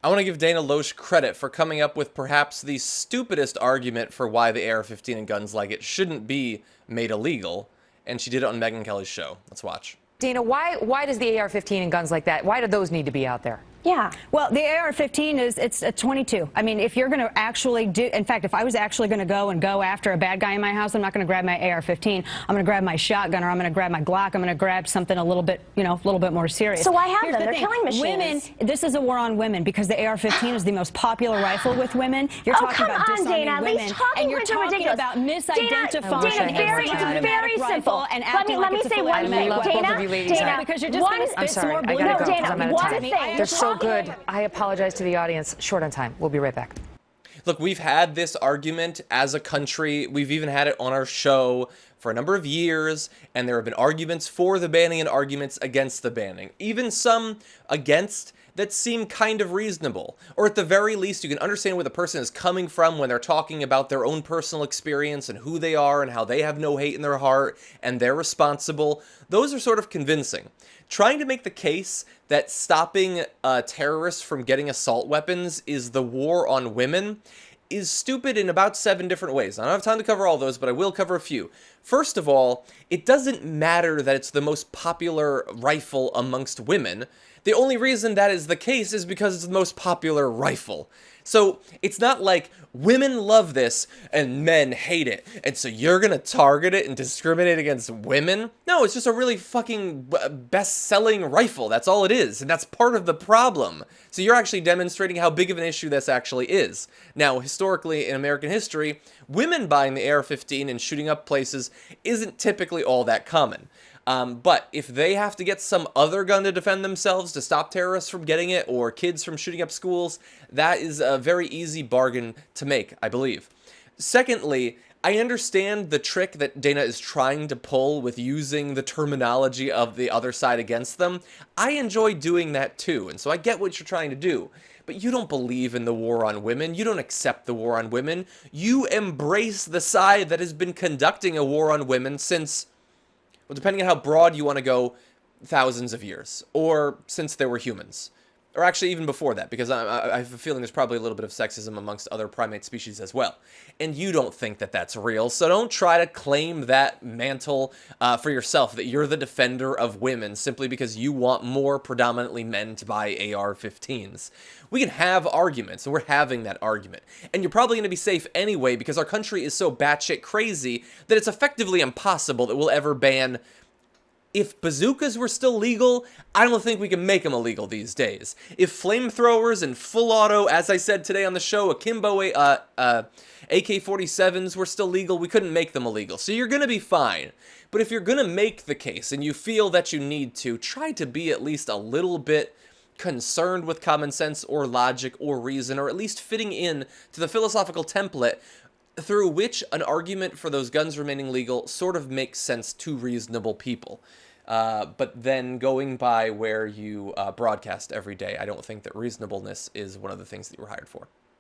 I want to give Dana Loesch credit for coming up with perhaps the stupidest argument for why the AR-15 and guns like it shouldn't be made illegal, and she did it on Megyn Kelly's show. Let's watch. Dana, why does the AR-15 and guns like that, why do those need to be out there? Yeah. Well, the AR-15 it's a 22. I mean, if you're going to actually do, in fact, if I was actually going to go after a bad guy in my house, I'm not going to grab my AR-15. I'm going to grab my shotgun, or I'm going to grab my Glock. I'm going to grab something a little bit, a little bit more serious. So why have Here's them? the They're thing. killing machines. Women, this is a war on women because the AR-15 is the most popular rifle with women. You're talking about disarming Dana, women, and you're talking about misidentifying. Dana, it's very simple. And acting let me like it's say a one thing. Dana, because you're just going to spit some more I blue. gotta go Dana, because I'm out of one time. thing. They're so good. I apologize to the audience. Short on time. We'll be right back. Look, we've had this argument as a country. We've even had it on our show for a number of years, and there have been arguments for the banning and arguments against the banning. Even some against that seem kind of reasonable. Or at the very least, you can understand where the person is coming from when they're talking about their own personal experience and who they are and how they have no hate in their heart and they're responsible. Those are sort of convincing. Trying to make the case that stopping terrorists from getting assault weapons is the war on women is stupid in about 7 different ways. I don't have time to cover all those, but I will cover a few. First of all, it doesn't matter that it's the most popular rifle amongst women. The only reason that is the case is because it's the most popular rifle. So it's not like women love this and men hate it, and so you're gonna target it and discriminate against women? No, it's just a really fucking best-selling rifle. That's all it is, and that's part of the problem. So you're actually demonstrating how big of an issue this actually is. Now, historically, in American history, women buying the AR-15 and shooting up places isn't typically all that common. But if they have to get some other gun to defend themselves to stop terrorists from getting it or kids from shooting up schools, that is a very easy bargain to make, I believe. Secondly, I understand the trick that Dana is trying to pull with using the terminology of the other side against them. I enjoy doing that too, and so I get what you're trying to do. But you don't believe in the war on women. You don't accept the war on women. You embrace the side that has been conducting a war on women since, well, depending on how broad you want to go, thousands of years, or since there were humans. Or actually even before that, because I have a feeling there's probably a little bit of sexism amongst other primate species as well. And you don't think that that's real, so don't try to claim that mantle for yourself, that you're the defender of women simply because you want more predominantly men to buy AR-15s. We can have arguments, and we're having that argument. And you're probably going to be safe anyway because our country is so batshit crazy that it's effectively impossible that we'll ever ban. If bazookas were still legal, I don't think we can make them illegal these days. If flamethrowers and full auto, as I said today on the show, akimbo AK-47s were still legal, we couldn't make them illegal. So you're going to be fine. But if you're going to make the case and you feel that you need to, try to be at least a little bit concerned with common sense or logic or reason, or at least fitting in to the philosophical template through which an argument for those guns remaining legal sort of makes sense to reasonable people. But then going by where you broadcast every day, I don't think that reasonableness is one of the things that you were hired for.